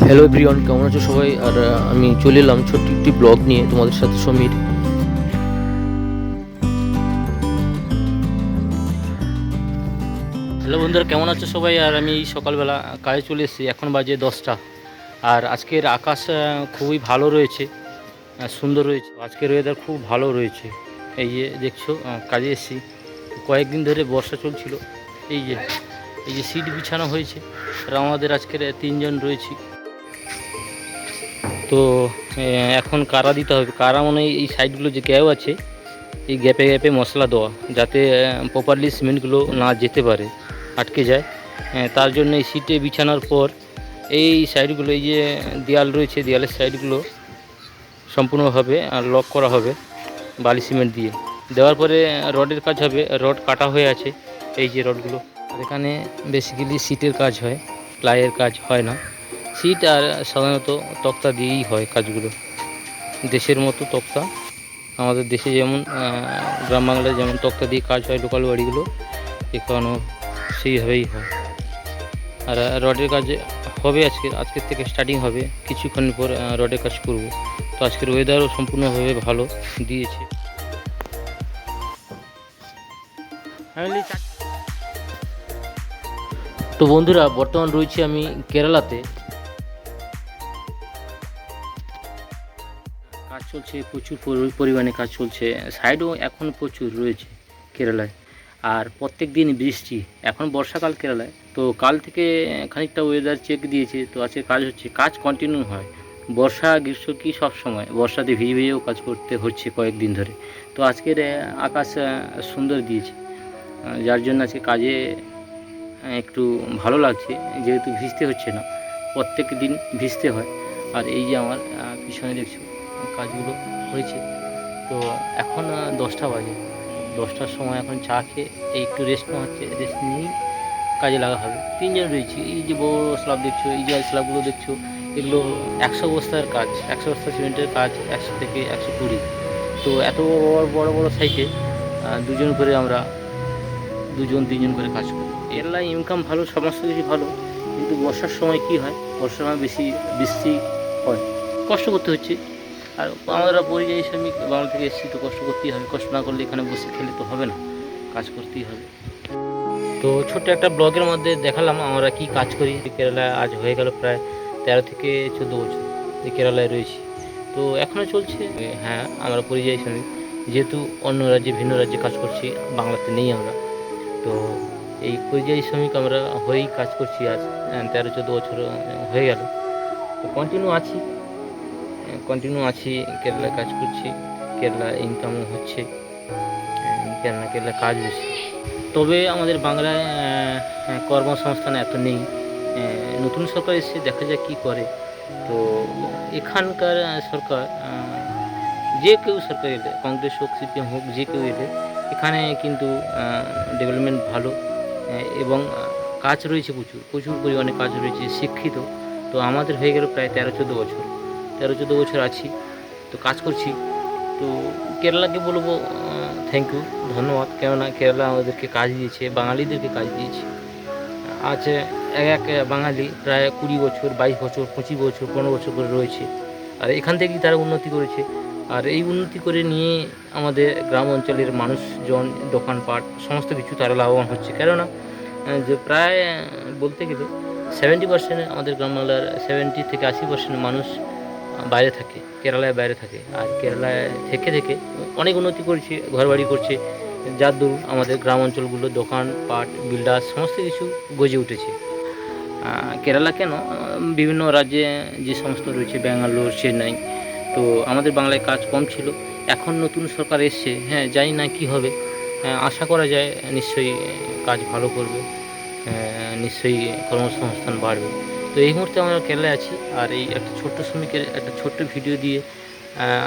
Hello everyone, কেমন আছো সবাই? আর আমি চলে এলাম ছোট্ট একটি ব্লগ নিয়ে তোমাদের সাথে। সমীর, হ্যালো বন্ধুরা, কেমন আছো সবাই? আর আমি সকালবেলা কাজে চলে এসেছি, এখন বাজে 10টা। আর আজকের আকাশ খুবই ভালো রয়েছে, সুন্দর রয়েছে। আজকের ওয়েদার খুব ভালো রয়েছে। এই যে দেখছো, কাজে এসেছি। কয়েকদিন ধরে বর্ষা চলছিল। এই যে এই যে সিট বিছানো হয়েছে, আর আমাদের আজকের 3 জন রয়েছি। তো এখন কারা দিতে হবে, কারা মানে এই সাইডগুলো যে গ্যাপ আছে, এই গ্যাপে গ্যাপে মশলা দেওয়া, যাতে প্রপারলি সিমেন্টগুলো না যেতে পারে, আটকে যায়। তার জন্য এই সিটে বিছানোর পর এই সাইডগুলো, এই যে দেয়াল রয়েছে, দেয়ালের সাইডগুলো সম্পূর্ণভাবে লক করা হবে বালি সিমেন্ট দিয়ে। দেওয়ার পরে রডের কাজ হবে। রড কাটা হয়ে আছে, এই যে রডগুলো। আর এখানে বেসিক্যালি সিটের কাজ হয়, প্লাইয়ের কাজ হয় না। সিট আর সাধারণত তক্তা দিয়েই হয় কাজগুলো, দেশের মতো তক্তা। আমাদের দেশে যেমন গ্রাম বাংলায় যেমন তক্তা দিয়ে কাজ হয় লোকাল বাড়িগুলো, এখানেও সেইভাবেই হয়। আর রডের কাজ হবে আজকের থেকে স্টার্টিং হবে। কিছুক্ষণ পর রডের কাজ করব। তো আজকের ওয়েদারও সম্পূর্ণভাবে ভালো দিয়েছে। তো বন্ধুরা, বর্তমান রয়েছি আমি কেরালাতে। কাজ চলছে, প্রচুর পরিমাণে কাজ চলছে। সাইডও এখন প্রচুর রয়েছে কেরালায়। আর প্রত্যেক দিন বৃষ্টি। এখন বর্ষাকাল কেরালায়, তো কাল থেকে খানিকটা ওয়েদার চেক দিয়েছে। তো আজকে কাজ হচ্ছে, কাজ কন্টিনিউ হয়। বর্ষা গ্রীষ্ম কি সব সময় বর্ষাতে ভিজে ভিজেও কাজ করতে হচ্ছে কয়েকদিন ধরে। তো আজকের আকাশ সুন্দর দিয়েছে, যার জন্য আজকে কাজে একটু ভালো লাগছে, যেহেতু ভিজতে হচ্ছে না। প্রত্যেক দিন ভিজতে হয়। আর এই যে আমার পিছনে দেখছো কাজগুলো হয়েছে। তো এখন 10টা বাজে। 10টার সময় এখন চা খেয়ে এই একটু রেস্ট নেওয়া হচ্ছে। রেস্ট নিয়েই কাজে লাগা হবে। 3 জন রয়েছি। এই যে বড় স্ল্যাব দেখছো, এই যে স্ল্যাবগুলো দেখছো, এগুলো 100 বস্তার কাজ, 100 বস্তা সিমেন্টের কাজ, 100 থেকে 120। তো এত বড় বড় সাইটে দুজন করে আমরা, 2-3 জন করে কাজ করি। কেরালায় ইনকাম ভালো, সমস্ত কিছু ভালো। কিন্তু বর্ষার সময় কি হয়, বর্ষার সময় বেশি বৃষ্টি হয়, কষ্ট করতে হচ্ছে। আর আমরা পরিযায়ী শ্রমিক, বাংলা থেকে এসেছি, তো কষ্ট করতেই হবে। কষ্ট না করলে এখানে বসে খেলে তো হবে না, কাজ করতেই হবে। তো ছোট্ট একটা ব্লগের মধ্যে দেখালাম আমরা কি কাজ করি। কেরালায় আজ হয়ে গেল প্রায় 13 থেকে 14 বছর এই কেরালায় রয়েছি। তো এখনও চলছে। হ্যাঁ, আমরা পরিযায়ী শ্রমিক, যেহেতু অন্য রাজ্যে, ভিন্ন রাজ্যে কাজ করছি, বাংলাতে নেই আমরা। তো এই পরিযায়ী শ্রমিক আমরা হয়েই কাজ করছি আজ 13-14 বছর হয়ে গেল। তো কন্টিনিউ আছি, কেরালায় কাজ করছি। কেরালা ইনকামও হচ্ছে, কেরালা কাজ বেশি। তবে আমাদের বাংলায় কর্মসংস্থান এত নেই। নতুন সরকার এসে দেখা যাক কী করে। তো এখানকার সরকার, যে কেউ সরকার এলে, কংগ্রেস হোক, সিপিএম হোক, যে কেউ এলে এখানে কিন্তু ডেভেলপমেন্ট ভালো। এবং কাজ রয়েছে, প্রচুর প্রচুর পরিমাণে কাজ রয়েছে, শিক্ষিত। তো আমাদের হয়ে গেল প্রায় 13-14 বছর আছি, তো কাজ করছি। তো কেরালাকে বলবো থ্যাংক ইউ, ধন্যবাদ। কেননা কেরালা আমাদেরকে কাজ দিয়েছে, বাঙালিদেরকে কাজ দিয়েছে। আজ এক বাঙালি প্রায় 20 বছর, 22 বছর, 25 বছর, 15 বছর করে রয়েছে। আর এখান থেকেই তারা উন্নতি করেছে। আর এই উন্নতি করে নিয়ে আমাদের গ্রাম অঞ্চলের মানুষজন, দোকানপাট, সমস্ত কিছু তারা লাভবান হচ্ছে। কেননা যে প্রায় বলতে গেলে 70% আমাদের গ্রাম বাংলার 70 থেকে 80% মানুষ বাইরে থাকে, কেরালায় বাইরে থাকে। আর কেরালায় থেকে থেকে অনেক উন্নতি করেছে, ঘরবাড়ি করছে, যার দরুন আমাদের গ্রাম অঞ্চলগুলো, দোকানপাট, বিল্ডার, সমস্ত কিছু গজে উঠেছে। কেরালা কেন, বিভিন্ন রাজ্যে যে সমস্ত রয়েছে, ব্যাঙ্গালোর, চেন্নাই। তো আমাদের বাংলায় কাজ কম ছিল। এখন নতুন সরকার এসছে, হ্যাঁ, জানি না কী হবে। আশা করা যায় নিশ্চয়ই কাজ ভালো করবে, নিশ্চয়ই কর্মসংস্থান বাড়বে। তো এই মুহূর্তে আমরা কেরালায় আছি। আর এই একটা ছোট্ট শ্রমিকের একটা ছোট্ট ভিডিও দিয়ে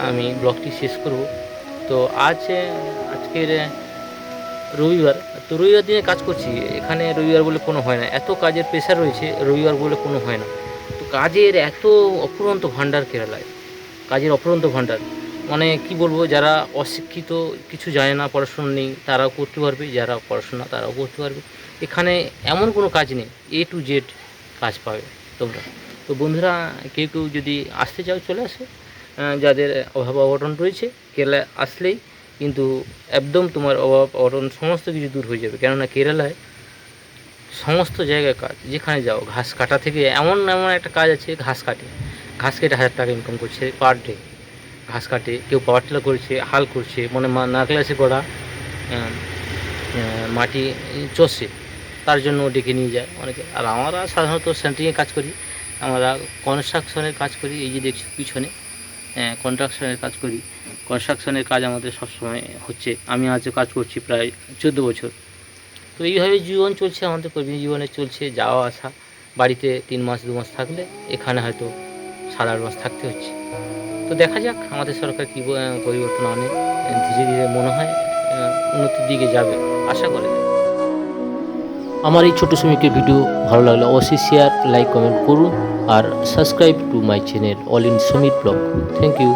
আমি ব্লগটি শেষ করব। তো আজকের রবিবার। তো রবিবার দিনে কাজ করছি। এখানে রবিবার বলে কোনো হয় না, এত কাজের প্রেশার রয়েছে, রবিবার বলে কোনো হয় না। তো কাজের এত অফুরন্ত ভাণ্ডার কেরালায়, কাজের অফুরন্ত ভাণ্ডার। মানে কি বলবো, যারা অশিক্ষিত, কিছু জানে না, পড়াশোনা নেই, তারাও করতে পারবে, যারা পড়াশোনা তারাও করতে পারবে। এখানে এমন কোনো কাজ নেই, A to Z কাজ পাবে তোমরা। তো তো বন্ধুরা কেউ কেউ যদি আসতে চাও চলে আসে, যাদের অভাব অনটন রয়েছে কেরালায় আসলেই কিন্তু একদম তোমার অভাব অনটন সমস্ত কিছু দূর হয়ে যাবে। কেননা কেরালায় সমস্ত জায়গায় কাজ, যেখানে যাও ঘাস কাটা থেকে এমন এমন একটা কাজ আছে, ঘাস কেটে 1,000 টাকা ইনকাম করছে পার ডে। ঘাস কাটে, কেউ পাওয়ার টিলার করছে, হাল করছে, মানে নারকেলাসে করা মাটি চষে, তার জন্য ডেকে নিয়ে যায় অনেকে। আর আমরা সাধারণত সেন্ট্রিংয়ে কাজ করি, আমরা কনস্ট্রাকশনের কাজ করি। এই যে দেখছি পিছনে কনস্ট্রাকশনের কাজ করি। কনস্ট্রাকশনের কাজ আমাদের সবসময় হচ্ছে। আমি আজও কাজ করছি প্রায় 14 বছর। তো এইভাবে জীবন চলছে, আমাদের কর্মী জীবনে চলছে, যাওয়া আসা। বাড়িতে 3 মাস 2 মাস থাকলে এখানে হয়তো 7-8 মাস থাকতে হচ্ছে। তো দেখা যাক আমাদের সরকার কী পরিবর্তন আনে। ধীরে ধীরে মনে হয় উন্নতির দিকে যাবে, আশা করা যায়। আমার এই ছোটো শ্রমিকের ভিডিও ভালো লাগলে অবশ্যই শেয়ার, লাইক, কমেন্ট করুন আর subscribe to my channel all in Samir blog. Thank you.